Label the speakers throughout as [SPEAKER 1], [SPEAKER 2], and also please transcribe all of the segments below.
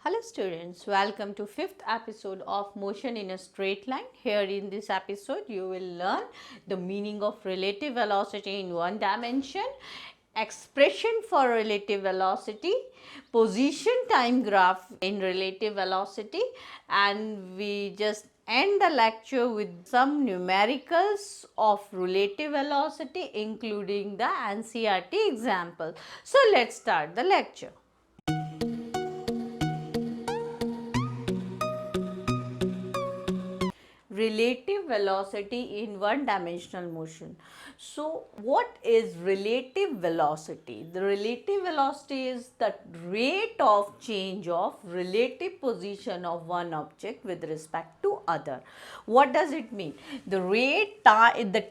[SPEAKER 1] Hello students, welcome to 5th episode of Motion in a Straight Line. Here in this episode you will learn the meaning of relative velocity in one dimension, expression for relative velocity, position time graph in relative velocity, and we just end the lecture with some numericals of relative velocity including the NCERT example. So let's start the lecture. Relative velocity in one dimensional motion. So what is relative velocity? The relative velocity is the rate of change of relative position of one object with respect to other. What does it mean? The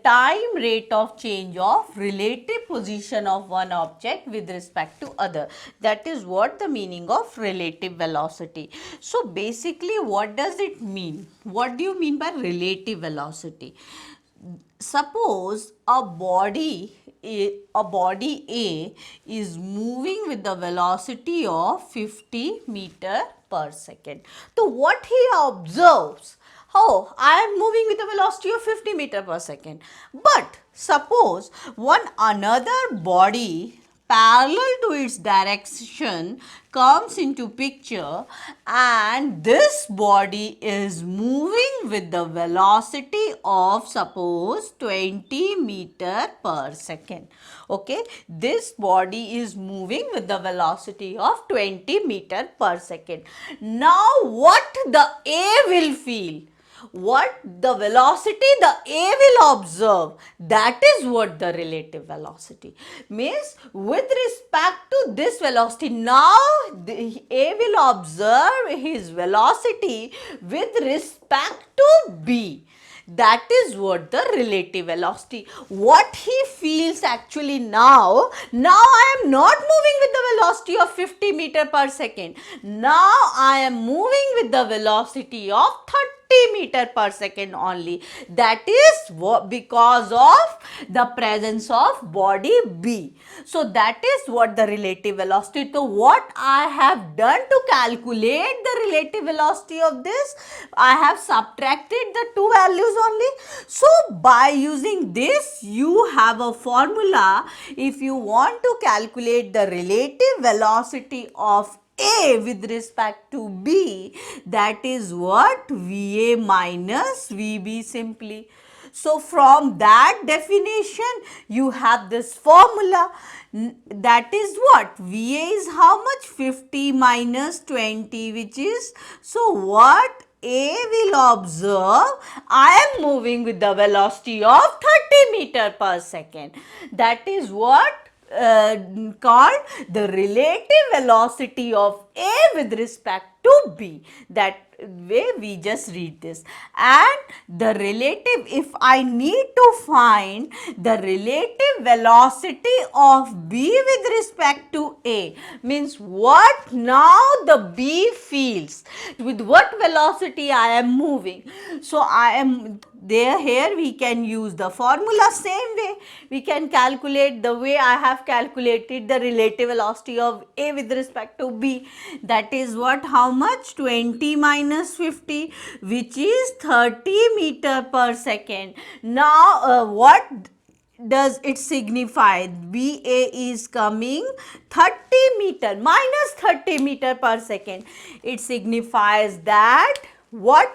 [SPEAKER 1] time rate of change of relative position of one object with respect to other. That is what the meaning of relative velocity. So basically what does it mean? What do you mean by relative velocity? Suppose a body A is moving with the velocity of 50 meter per second. So what he observes, oh, I am moving with a velocity of 50 meter per second. But suppose one another body parallel to its direction comes into picture and this body is moving with the velocity of suppose 20 meter per second. Okay, this body is moving with the velocity of 20 meter per second. Now what the A will feel? What the velocity the A will observe, that is what the relative velocity means. With respect to this velocity, now the A will observe his velocity with respect to B. That is what the relative velocity. What he feels actually now I am not moving with the velocity of 50 meter per second. Now I am moving with the velocity of 30 meter per second only. That is because of the presence of body B. So that is what the relative velocity. So what I have done to calculate the relative velocity of this, I have subtracted the two values only. So by using this you have a formula. If you want to calculate the relative velocity of A with respect to B, that is what VA minus VB simply. So from that definition you have this formula, that is what VA is how much? 50 minus 20, which is, so what A will observe, I am moving with the velocity of 30 meter per second. That is what called the relative velocity of A with respect to B. That way we just read this. And the relative, if I need to find the relative velocity of B with respect to A, means what now the B feels, with what velocity I am moving. So I am there, here we can use the formula same way. We can calculate the way I have calculated the relative velocity of A with respect to B. That is what, how much? 20 minus 50, which is 30 meter per second. Now what does it signify? BA is coming 30 meter minus 30 meter per second. It signifies that what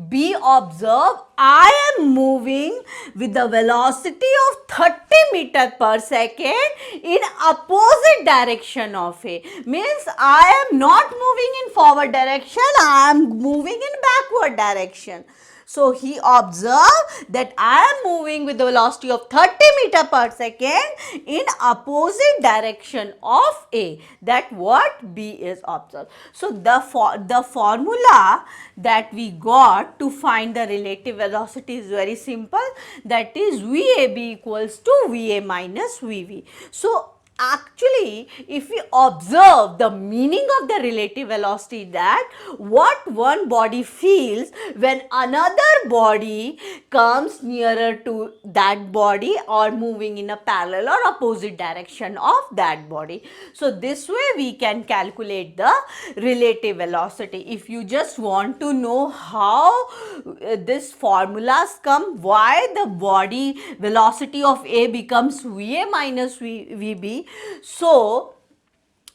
[SPEAKER 1] B observe, I am moving with the velocity of 30 meter per second in opposite direction of A. Means I am not moving in forward direction, I am moving in backward direction. So he observed that I am moving with the velocity of 30 meter per second in opposite direction of A. That what B is observed. So the formula that we got to find the relative velocity is very simple. That is VAB equals to VA minus VV. So actually, if we observe the meaning of the relative velocity, that what one body feels when another body comes nearer to that body or moving in a parallel or opposite direction of that body. So this way we can calculate the relative velocity. If you just want to know how this formulas come, why the body velocity of A becomes Va minus Vb, so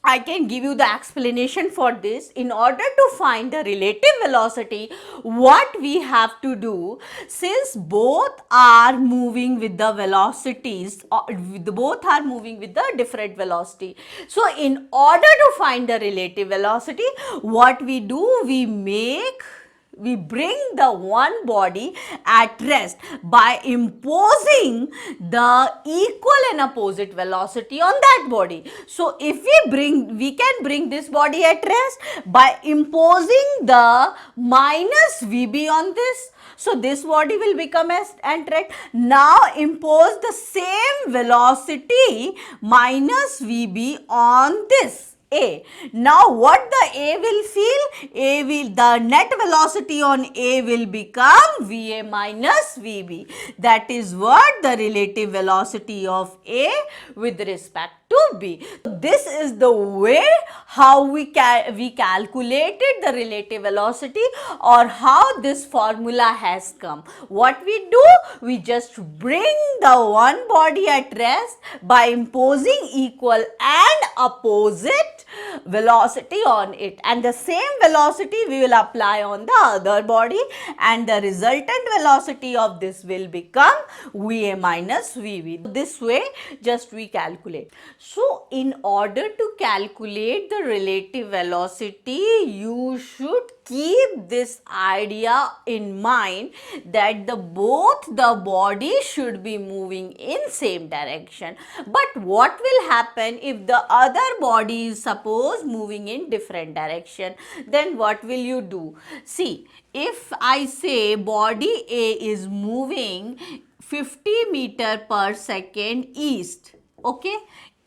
[SPEAKER 1] I can give you the explanation for this. In order to find the relative velocity, what we have to do, since both are moving with the velocities, both are moving with the different velocity. So in order to find the relative velocity, what we do, we bring the one body at rest by imposing the equal and opposite velocity on that body. So if we can bring this body at rest by imposing the minus Vb on this. So this body will become at rest. Now impose the same velocity minus Vb on this A. Now what the A will feel? The net velocity on A will become Va minus Vb. That is what the relative velocity of A with respect to B. This is the way how we calculated the relative velocity, or how this formula has come. What we do? We just bring the one body at rest by imposing equal and opposite velocity on it, and the same velocity we will apply on the other body, and the resultant velocity of this will become Va minus Vb. This way just we calculate. So in order to calculate the relative velocity, you should keep this idea in mind that both the body should be moving in same direction. But what will happen if the other body is suppose moving in different direction? Then what will you do? See, if I say body A is moving 50 meter per second east, okay,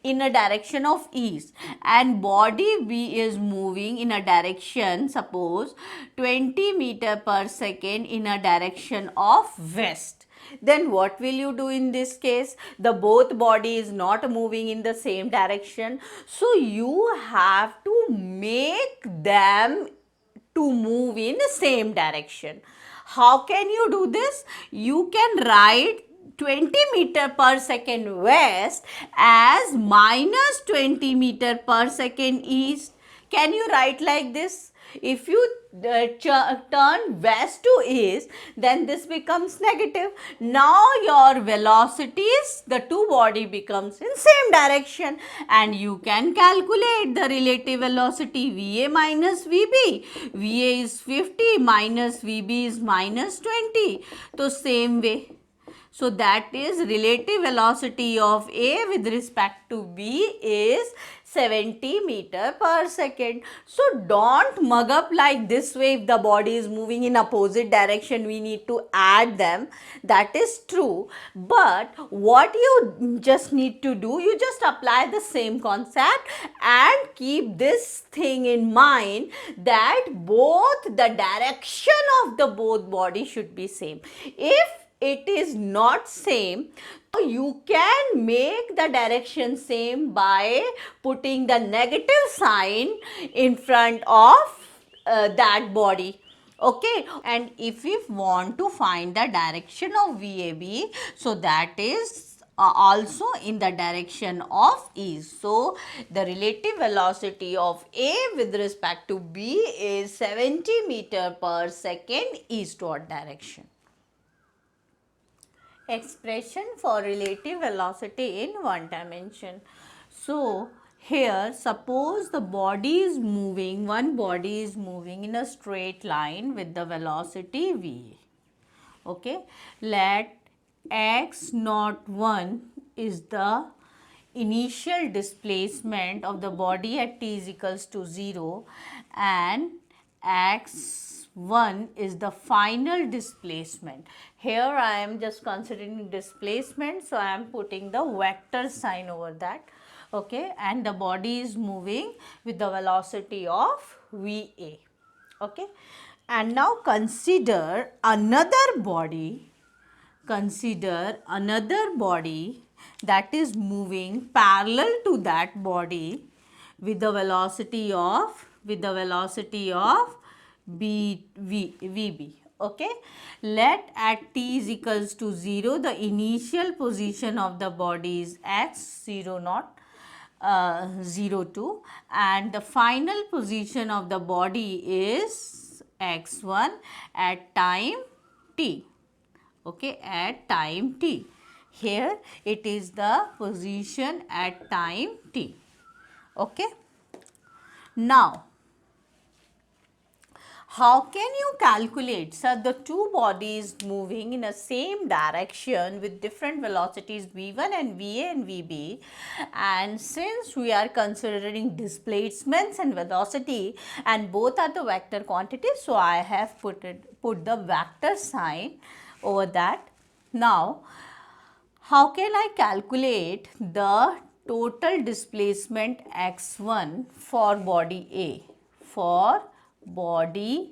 [SPEAKER 1] in a direction of east, and body B is moving in a direction, suppose 20 meter per second in a direction of west, then what will you do in this case? The both body is not moving in the same direction, so you have to make them to move in the same direction. How can you do this? You can write 20 meter per second west as minus 20 meter per second east. Can you write like this? If you turn west to east, then this becomes negative. Now your velocities, the two body becomes in same direction, and you can calculate the relative velocity Va minus Vb. Va is 50 minus Vb is minus 20. So same way. So that is relative velocity of A with respect to B is 70 meter per second. So don't mug up like this way. If the body is moving in opposite direction, we need to add them. That is true. But what you just need to do, you just apply the same concept and keep this thing in mind that both the direction of the both body should be same. If it is not same, you can make the direction same by putting the negative sign in front of that body. Okay, and if we want to find the direction of VAB, so that is also in the direction of east. So the relative velocity of A with respect to B is 70 meter per second eastward direction. Expression for relative velocity in one dimension. So here suppose the body is moving, one body is moving in a straight line with the velocity v. Okay, let x naught 1 is the initial displacement of the body at t is equals to 0, and x1 is the final displacement. Here I am just considering displacement, so I am putting the vector sign over that. okay, and the body is moving with the velocity of VA, okay. And now consider another body that is moving parallel to that body with the velocity of VB, okay. Let at t is equals to 0 the initial position of the body is x 0 naught 0 2 and the final position of the body is x1 at time t, okay, at time t. Here it is the position at time t, okay. Now how can you calculate, sir, the two bodies moving in a same direction with different velocities v1 and va and vb, and since we are considering displacements and velocity and both are the vector quantities, so I have put the vector sign over that. Now how can I calculate the total displacement x1 for body A? For body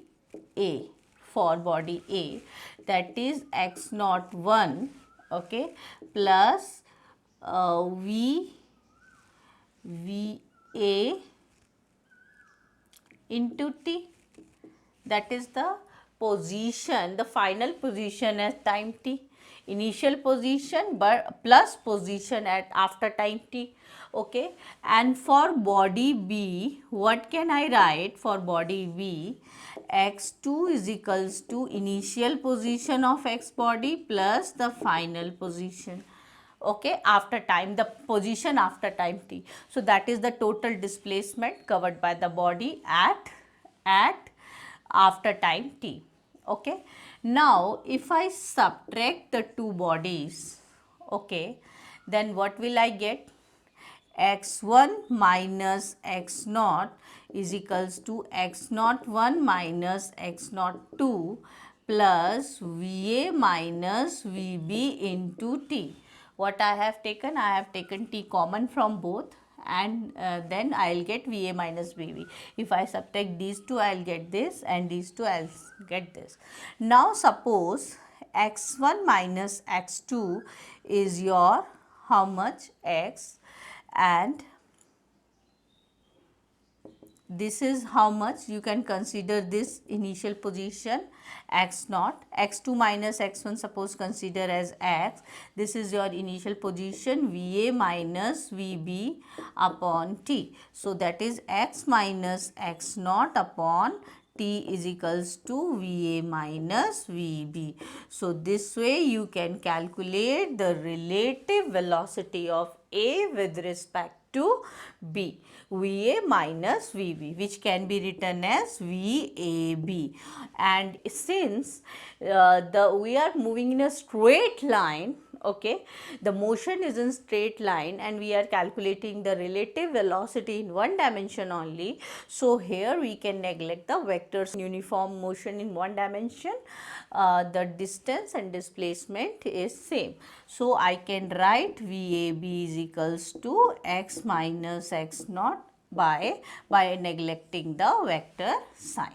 [SPEAKER 1] A, that is x naught 1, okay, plus VA into T, that is the position, the final position at time t, initial position but plus position at after time t, okay. And for body B, what can I write for body B? x2 is equals to initial position of x body plus the final position, okay, after time, the position after time t. So that is the total displacement covered by the body at after time t, okay. Now if I subtract the two bodies, okay, then what will I get? x1 minus x naught is equals to x naught 1 minus x naught 2 plus Va minus Vb into T. What I have taken? I have taken T common from both, and then I will get Va minus Vb. If I subtract these two, I will get this, and these two I will get this. Now suppose x1 minus x2 is your how much? X, and this is how much? You can consider this initial position x naught, x2 minus x1 suppose consider as x. This is your initial position Va minus Vb upon T. So that is x minus x naught upon T is equals to Va minus Vb. So this way you can calculate the relative velocity of A with respect to B, Va minus Vb, which can be written as Vab. And since we are moving in a straight line, okay, the motion is in straight line and we are calculating the relative velocity in one dimension only. So here we can neglect the vectors. Uniform motion in one dimension, the distance and displacement is same. So I can write Vab is equals to x minus x naught by neglecting the vector sign.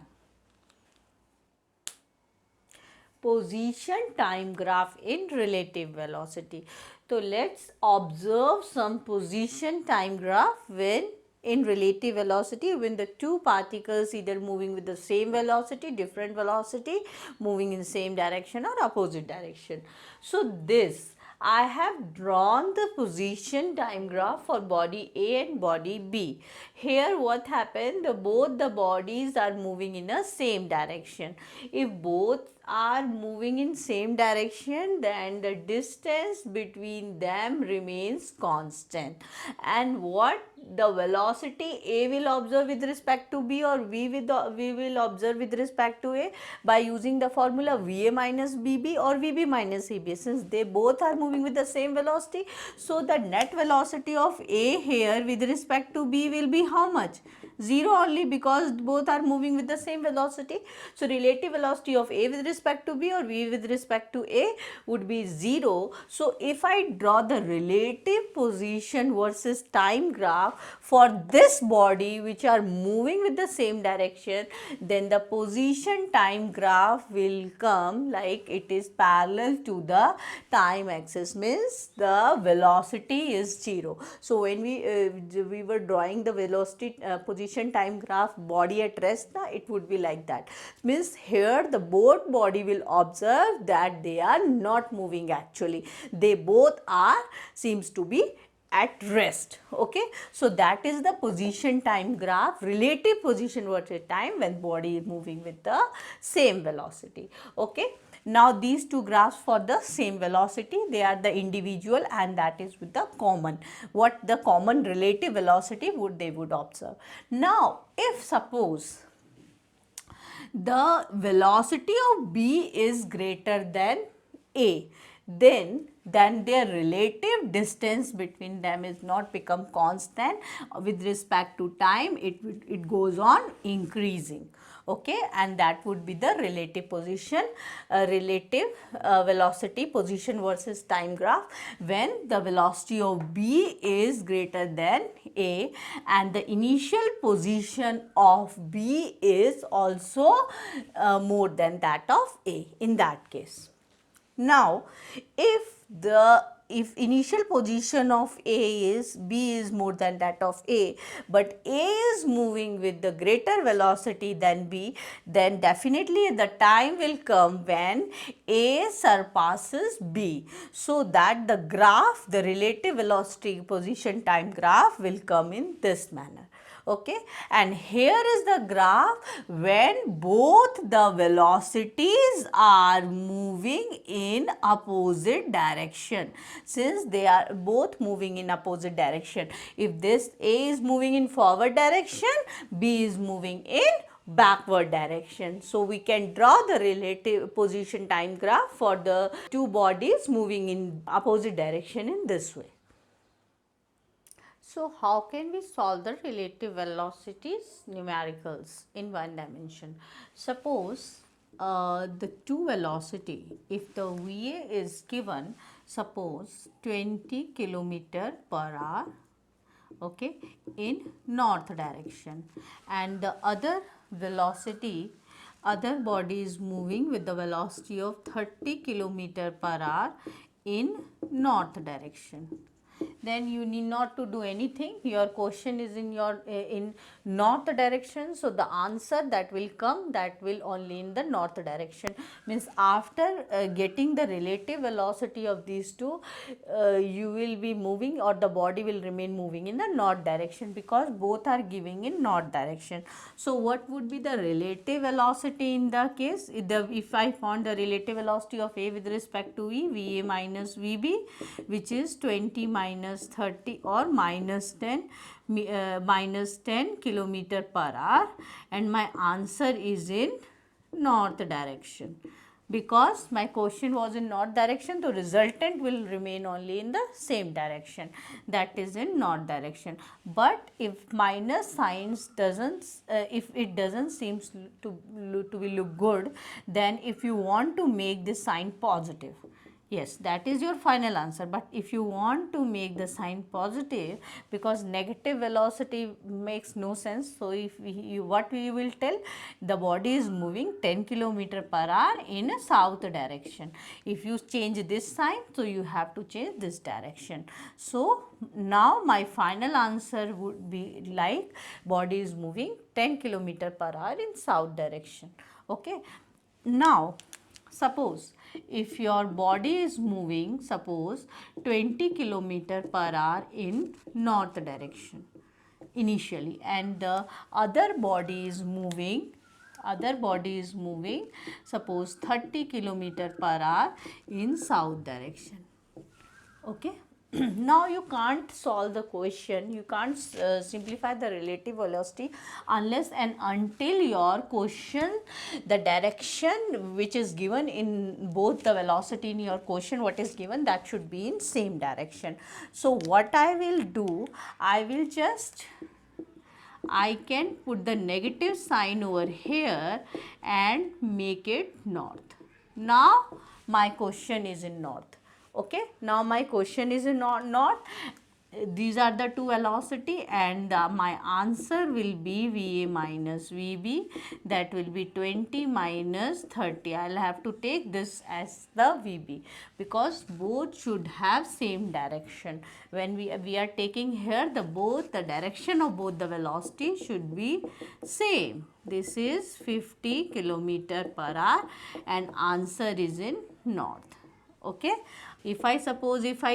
[SPEAKER 1] Position time graph in relative velocity. So let's observe some position time graph when in relative velocity, when the two particles either moving with the same velocity, different velocity, moving in the same direction or opposite direction. So this I have drawn the position time graph for body A and body B. Here what happened, both the bodies are moving in a same direction. If both are moving in same direction, then the distance between them remains constant. And what the velocity A will observe with respect to B, or we will observe with respect to A by using the formula Va minus Bb or Vb minus Eb, since they both are moving with the same velocity. So the net velocity of A here with respect to B will be how much? 0 only, because both are moving with the same velocity. So relative velocity of A with respect to B or B with respect to A would be 0. So if I draw the relative position versus time graph for this body which are moving with the same direction, then the position time graph will come like it is parallel to the time axis, means the velocity is 0. So when we were drawing the velocity position time graph body at rest, it would be like that. Means here the both body will observe that they are not moving actually. They both are seems to be at rest. Okay, so that is the position time graph, relative position versus time when body is moving with the same velocity. Okay, now these two graphs for the same velocity, they are the individual and that is with the common, what the common relative velocity would they would observe. Now if suppose the velocity of B is greater than A, then their relative distance between them is not become constant with respect to time, it goes on increasing. Okay, and that would be the relative position, relative velocity position versus time graph when the velocity of B is greater than A and the initial position of B is also more than that of A in that case. Now, if initial position of A is B is more than that of A, but A is moving with the greater velocity than B, then definitely the time will come when A surpasses B. So that the graph, the relative velocity position time graph will come in this manner. Okay, and here is the graph when both the velocities are moving in opposite direction. Since they are both moving in opposite direction, if this A is moving in forward direction, B is moving in backward direction. So we can draw the relative position time graph for the two bodies moving in opposite direction in this way. So how can we solve the relative velocities numericals in one dimension? Suppose the two velocity, if the VA is given, suppose 20 kilometer per hour, okay, in north direction, and the other velocity, other body is moving with the velocity of 30 kilometer per hour in north direction, then you need not to do anything. Your question is in your in north direction, so the answer that will come, that will only in the north direction. Means after getting the relative velocity of these two, you will be moving or the body will remain moving in the north direction because both are giving in north direction. So what would be the relative velocity in the case? If I found the relative velocity of A with respect to E, VA minus VB, which is 20 minus 30 or minus 10 kilometer per hour, and my answer is in north direction. Because my question was in north direction, the resultant will remain only in the same direction, that is in north direction. But if minus signs doesn't, if it doesn't seems to be look good, then if you want to make this sign positive, yes, that is your final answer. But if you want to make the sign positive, because negative velocity makes no sense, so if what we will tell, the body is moving 10 kilometer per hour in a south direction. If you change this sign, so you have to change this direction. So now my final answer would be like body is moving 10 kilometer per hour in south direction. Okay, now suppose if your body is moving, suppose 20 kilometer per hour in north direction initially, and the other body is moving, suppose 30 kilometer per hour in south direction. Okay. Now you can't solve the question, you can't simplify the relative velocity unless and until your question, the direction which is given in both the velocity in your question, what is given, that should be in same direction. So what I will do, I will just I can put the negative sign over here and make it north. Now my question is in north. Okay, now my question is in north. These are the two velocity, and my answer will be VA minus VB, that will be 20 minus 30. I will have to take this as the VB because both should have same direction. When we are taking here, the direction of both the velocity should be same. This is 50 kilometer per hour and answer is in north. Okay, if I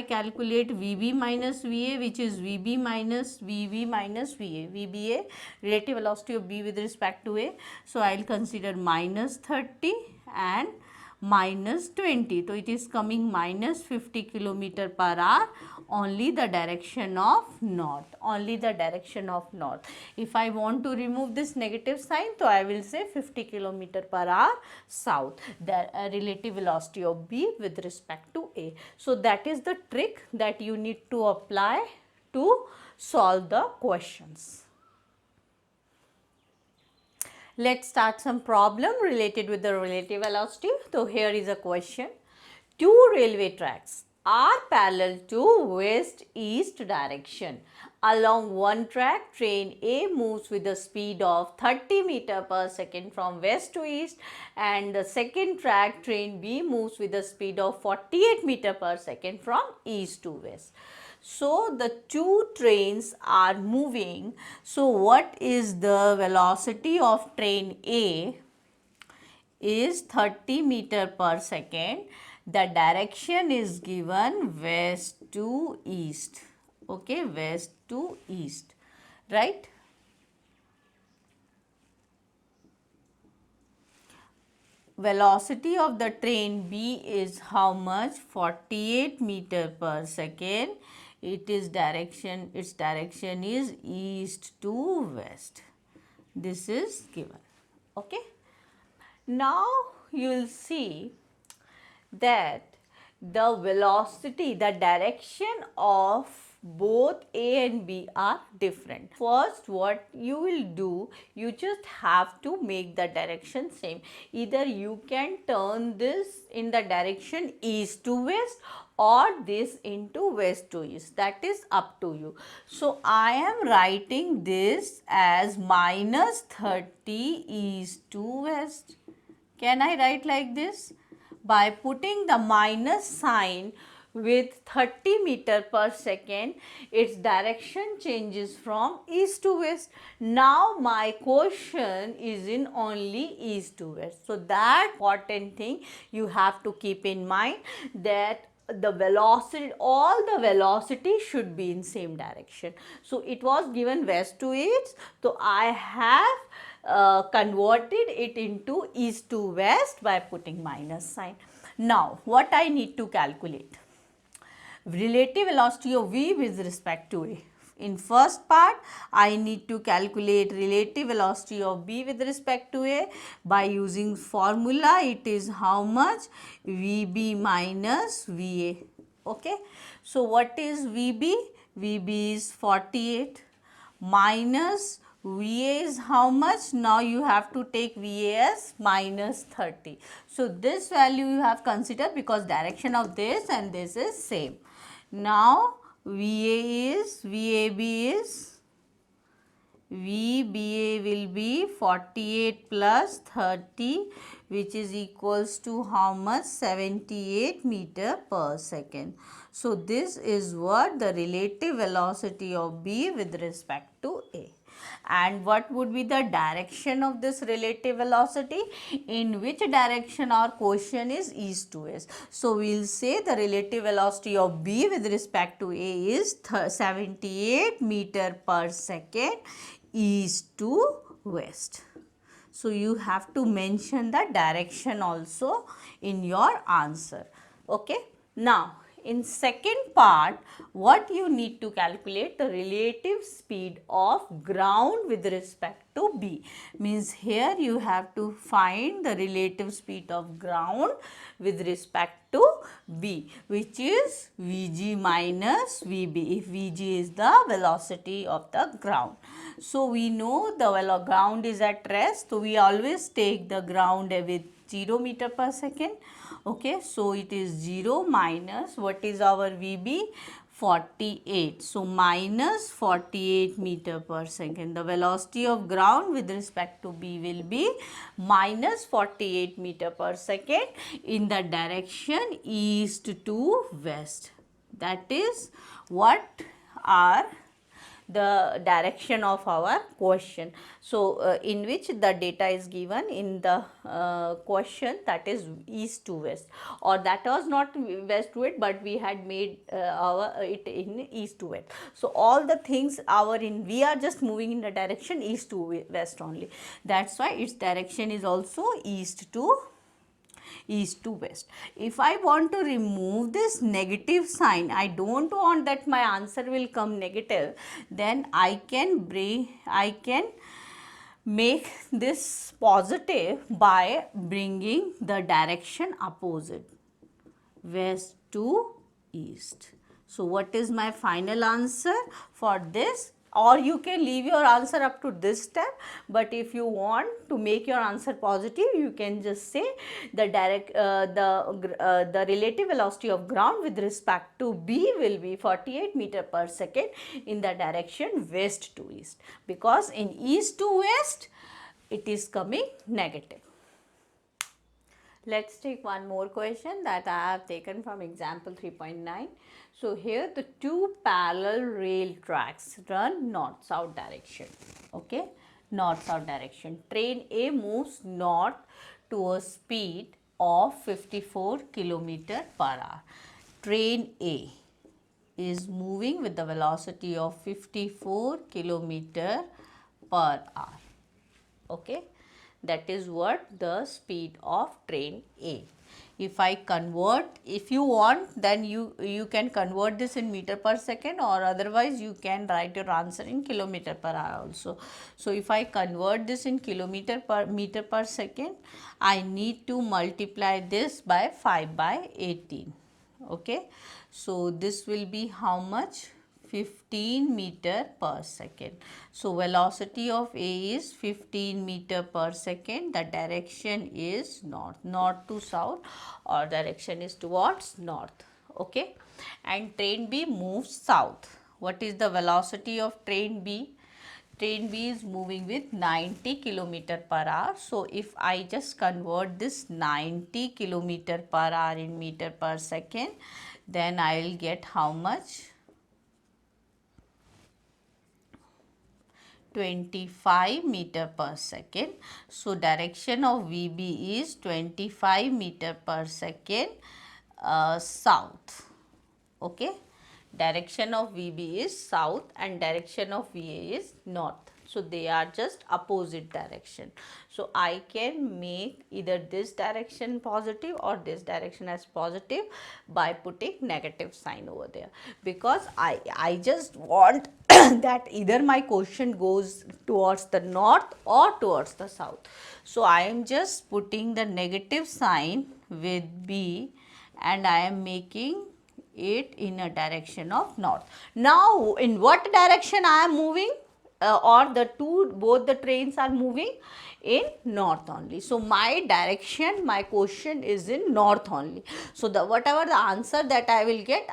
[SPEAKER 1] calculate VB minus VA, which is VB minus VB minus VA, VBA, relative velocity of B with respect to A, so I will consider minus 30 and minus 20. So it is coming minus 50 kilometer per hour, only the direction of north, only the direction of north. If I want to remove this negative sign, so I will say 50 kilometer per hour south, the relative velocity of B with respect to A. So that is the trick that you need to apply to solve the questions. Let's start some problem related with the relative velocity. So here is a question. Two railway tracks are parallel to west-east direction. Along one track, train A moves with a speed of 30 meter per second from west to east, and the second track, train B, moves with a speed of 48 meter per second from east to west. So the two trains are moving. So what is the velocity of train A? Is 30 meter per second. The direction is given west to east. Okay, west to east, right? Velocity of the train B is how much? 48 meter per second. Its direction is east to west. This is given. Okay. Now you will see that the velocity, the direction of both A and B are different. First, what you will do, you just have to make the direction same. Either you can turn this in the direction east to west or this into west to east. That is up to you. So I am writing this as minus 30 east to west. Can I write like this? By putting the minus sign with 30 meter per second, its direction changes from east to west. Now my question is in only east to west. So that important thing you have to keep in mind, that the velocity, all the velocity should be in same direction. So it was given west to east, so I have converted it into east to west by putting minus sign. Now what I need to calculate? Relative velocity of V with respect to A. In first part, I need to calculate relative velocity of B with respect to A by using formula. It is how much? VB minus VA. Okay. So what is VB? VB is 48 minus VA is how much? Now you have to take VA as minus 30. So this value you have considered because direction of this and this is same. Now VA is, VAB is, VBA will be 48 plus 30, which is equals to how much? 78 meter per second. So this is what the relative velocity of B with respect to A. And what would be the direction of this relative velocity? In which direction our question is east to west. So we will say the relative velocity of B with respect to A is 78 meter per second east to west. So you have to mention the direction also in your answer. Okay. Now in second part, what you need to calculate? The relative speed of ground with respect to B. Means here you have to find the relative speed of ground with respect to B, which is Vg minus Vb, if Vg is the velocity of the ground. So we know the ground is at rest, so we always take the ground with 0 meter per second. Okay, so it is 0 minus, what is our Vb? 48. So minus 48 meter per second. The velocity of ground with respect to B will be minus 48 meter per second in the direction east to west. That is what are the direction of our question. So in which the data is given in the question, that is east to west, or that was not west to it, but we had made it in east to west. So all the things we are just moving in the direction east to west only. That's why its direction is also east to west. If I want to remove this negative sign, I don't want that my answer will come negative, then I can make this positive by bringing the direction opposite, west to east. So what is my final answer for this? Or you can leave your answer up to this step, but if you want to make your answer positive, you can just say the the relative velocity of ground with respect to B will be 48 meter per second in the direction west to east, because in east to west it is coming negative. Let's take one more question that I have taken from example 3.9. So here the two parallel rail tracks run north-south direction. Okay, north-south direction. Train A moves north to a speed of 54 km per hour. Train A is moving with the velocity of 54 km per hour. Okay, that is what the speed of train A. If I convert, if you want, then you can convert this in meter per second, or otherwise you can write your answer in kilometer per hour also. So if I convert this in meter per second, I need to multiply this by 5/18. Okay, so this will be how much? 15 meter per second. So velocity of A is 15 meter per second. The direction is north to south, or direction is towards north. Okay, and train B moves south. What is the velocity of train B? Train B is moving with 90 km per hour. So if I just convert this 90 km per hour in meter per second, then I will get how much? 25 meter per second. So direction of VB is 25 meter per second south. Okay, direction of VB is south and direction of VA is north. So they are just opposite direction. So I can make either this direction positive or this direction as positive by putting negative sign over there, because I just want that either my question goes towards the north or towards the south. So I am just putting the negative sign with B and I am making it in a direction of north. Now in what direction I am moving? Or both the trains are moving in north only. So my direction, my question is in north only. So whatever the answer that I will get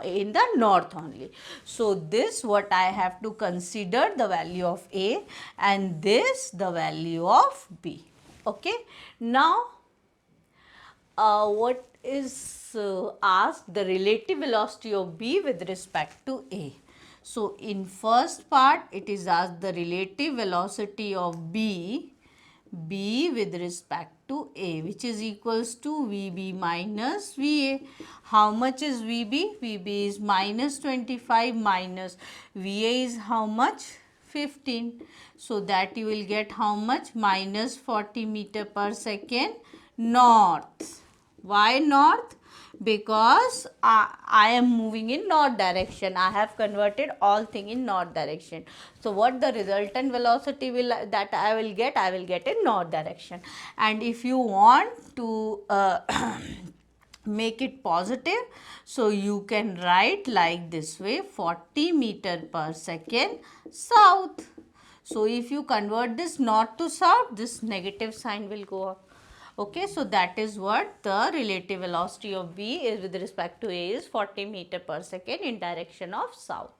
[SPEAKER 1] in the north only. So this what I have to consider the value of A, and this the value of B. Okay. Now what is asked? The relative velocity of B with respect to A. So in first part it is asked the relative velocity of B with respect to A, which is equals to VB minus VA. How much is VB? VB is minus 25 minus VA is how much? 15. So that you will get how much? Minus 40 meter per second north. Why north? because I am moving in north direction. I have converted all thing in north direction. So what the resultant velocity will that I will get in north direction. And if you want to make it positive, so you can write like this way, 40 meter per second south. So if you convert this north to south, this negative sign will go up. Okay, so that is what the relative velocity of V is with respect to A is 40 meter per second in direction of south.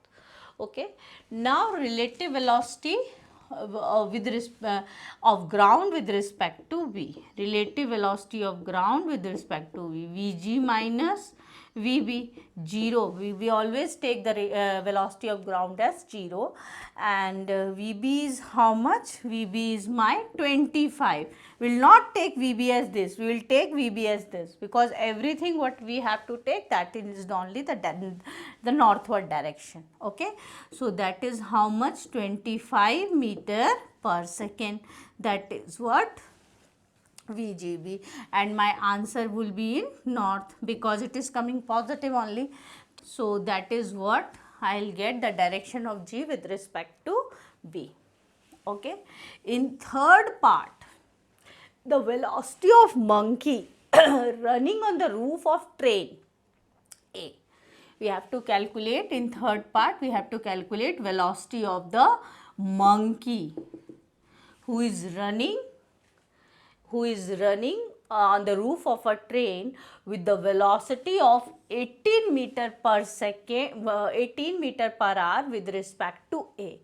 [SPEAKER 1] Okay, now relative velocity of ground with respect to V. Relative velocity of ground with respect to V. Vg minus Vb, 0. We always take the velocity of ground as 0, and Vb is how much? Vb is my 25. We will not take Vb as this, we will take Vb as this, because everything what we have to take, that is only the northward direction. Okay, so that is how much? 25 meter per second. That is what? VGB, and my answer will be in north because it is coming positive only. So that is what I will get, the direction of G with respect to B. Okay. In third part, the velocity of monkey running on the roof of train A. We have to calculate, in third part we have to calculate velocity of the monkey who is running on the roof of a train with the velocity of 18 meter per second, 18 meter per hour with respect to A.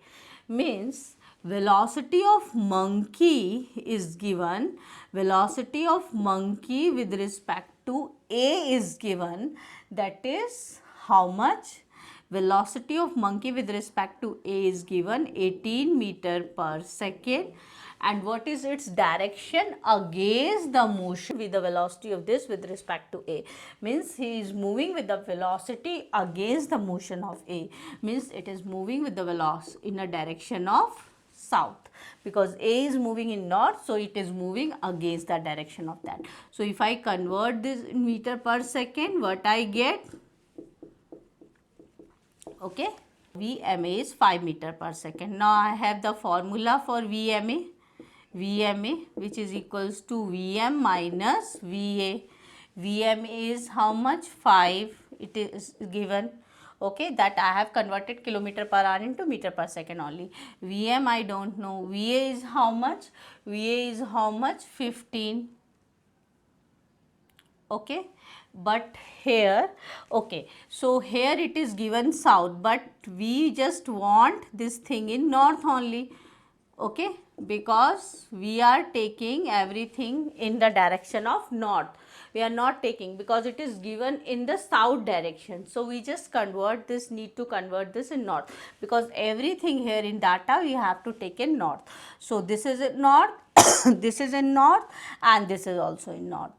[SPEAKER 1] Means velocity of monkey is given, velocity of monkey with respect to A is given, that is how much? Velocity of monkey with respect to A is given 18 meter per second. And what is its direction? Against the motion with the velocity of this with respect to A. Means he is moving with the velocity against the motion of A. Means it is moving with the velocity in a direction of south, because A is moving in north, so it is moving against the direction of that. So if I convert this in meter per second, what I get? Okay, VMA is 5 meter per second. Now I have the formula for VMA. VMA, which is equals to Vm minus Va. VMA is how much? 5. It is given. Okay, that I have converted kilometer per hour into meter per second only. Vm I don't know. Va is how much? Va is how much? 15. Okay, but here, okay, so here it is given south, but we just want this thing in north only. Okay, because we are taking everything in the direction of north. We are not taking, because it is given in the south direction. So we just convert this, need to convert this in north, because everything here in data we have to take in north. So this is in north, this is in north, and this is also in north.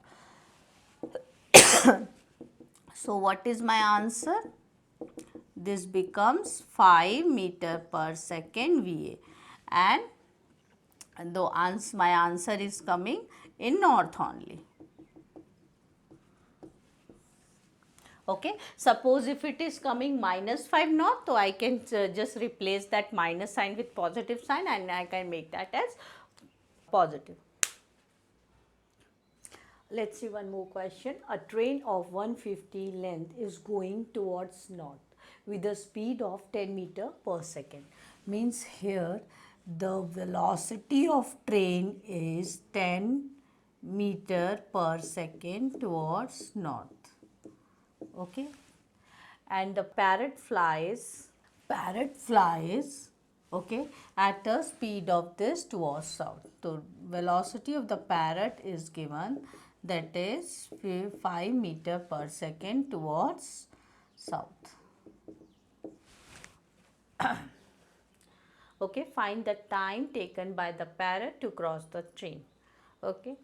[SPEAKER 1] So what is my answer? This becomes 5 meter per second Va, and though my answer is coming in north only. Okay, suppose if it is coming minus 5 north, so I can just replace that minus sign with positive sign, and I can make that as positive. Let's see one more question. A train of 150 length is going towards north with a speed of 10 meter per second. Means here the velocity of train is 10 meter per second towards north. Okay, and the parrot flies okay, at a speed of this towards south. So velocity of the parrot is given, that is 5 meter per second towards south. Okay, find the time taken by the parrot to cross the train. Okay,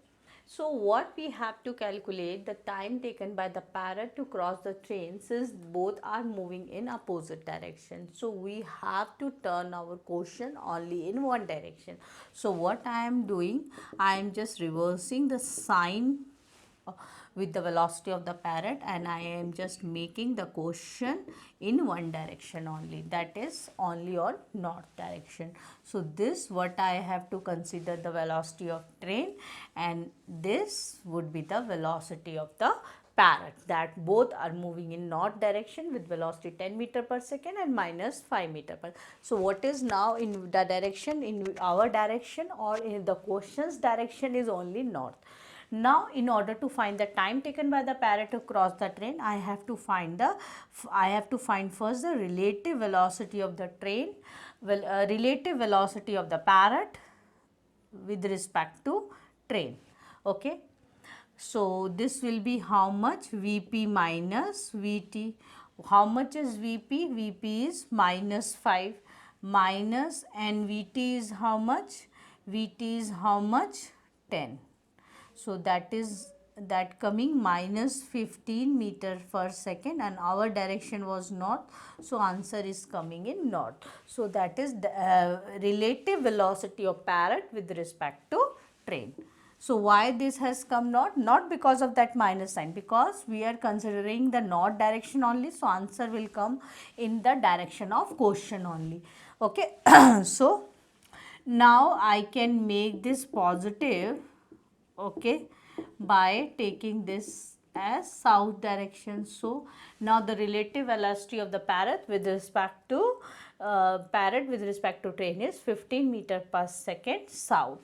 [SPEAKER 1] so what we have to calculate, the time taken by the parrot to cross the train, since both are moving in opposite direction. So we have to turn our question only in one direction. So what I am doing, I am just reversing the sign with the velocity of the parrot, and I am just making the question in one direction only, that is only on north direction. So this what I have to consider the velocity of train, and this would be the velocity of the parrot, that both are moving in north direction with velocity 10 meter per second and minus 5 meter per. So what is now in the direction, in our direction or in the question's direction, is only north. Now in order to find the time taken by the parrot to cross the train, I have to find first the relative velocity of the train, relative velocity of the parrot with respect to train. Okay. So this will be how much? Vp minus Vt. How much is Vp? Vp is minus 5 minus, and Vt is how much? Vt is how much? 10. So that is that coming minus 15 meter per second, and our direction was north. So answer is coming in north. So that is the relative velocity of parrot with respect to train. So why this has come north? Not because of that minus sign, because we are considering the north direction only. So answer will come in the direction of question only. Okay. So now I can make this positive, okay, by taking this as south direction. So now the relative velocity of the parrot with respect to train is 15 meter per second south,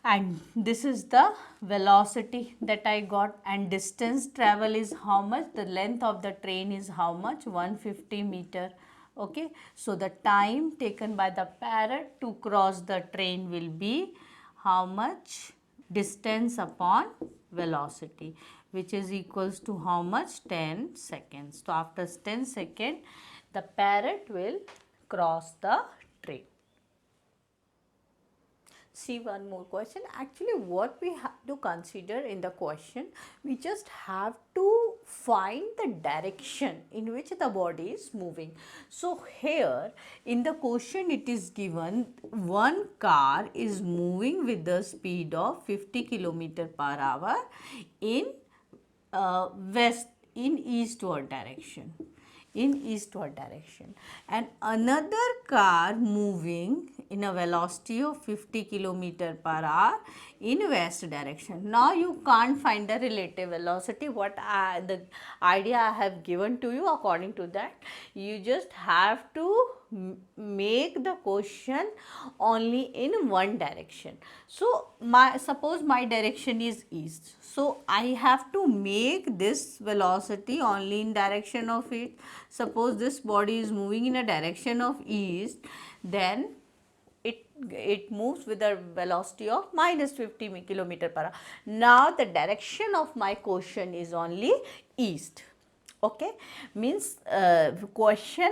[SPEAKER 1] and this is the velocity that I got, and distance travel is how much? The length of the train is how much? 150 meter. Okay. So the time taken by the parrot to cross the train will be how much? Distance upon velocity, which is equals to how much? 10 seconds. So after 10 seconds, the parrot will cross the train. See one more question. Actually what we have to consider in the question, we just have to find the direction in which the body is moving. So here in the question it is given one car is moving with the speed of 50 km per hour in eastward direction, and another car moving in a velocity of 50 km per hour in west direction. Now you can't find the relative velocity. What the idea I have given to you, according to that, you just have to make the question only in one direction. So suppose my direction is east, so I have to make this velocity only in direction of it. Suppose this body is moving in a direction of east, then it moves with a velocity of minus 50 km per hour. Now the direction of my question is only east. Okay, means question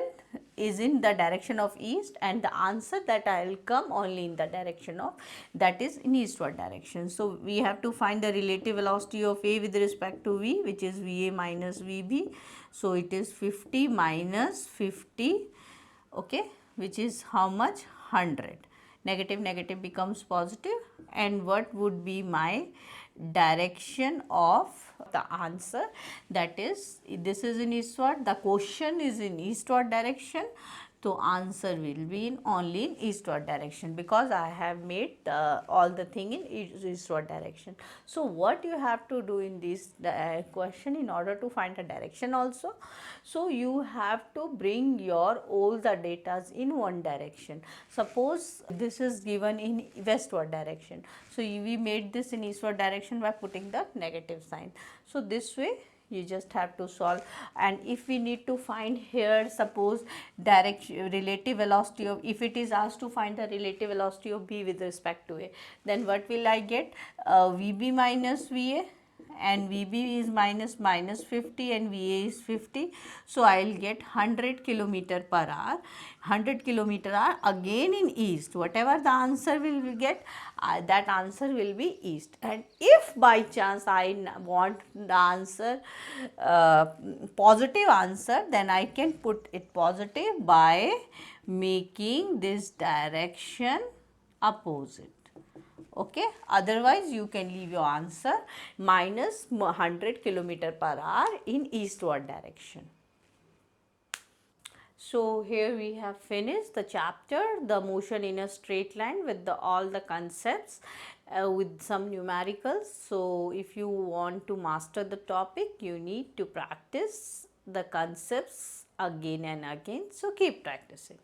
[SPEAKER 1] is in the direction of east, and the answer that I will come only in the direction of, that is in eastward direction. So we have to find the relative velocity of A with respect to V, which is Va minus Vb. So it is 50 minus 50, okay, which is how much? 100. Negative negative becomes positive, and what would be my direction of the answer? That is, this is in eastward, the question is in eastward direction, so answer will be in only in eastward direction, because I have made all the thing in eastward direction. So what you have to do in this question in order to find the direction also? So you have to bring your all the datas in one direction. Suppose this is given in westward direction, so we made this in eastward direction by putting the negative sign. So this way you just have to solve. And if we need to find here, suppose relative velocity of, if it is asked to find the relative velocity of B with respect to A, then what will I get? Vb minus Va, and Vb is minus 50 and Va is 50. So I will get 100 km per hour, 100 km hour again in east. Whatever the answer will get, that answer will be east. And if by chance I want the answer positive answer, then I can put it positive by making this direction opposite. Okay, otherwise you can leave your answer minus 100 kilometer per hour in eastward direction. So here we have finished the chapter, the motion in a straight line, with all the concepts with some numericals. So if you want to master the topic, you need to practice the concepts again and again. So keep practicing.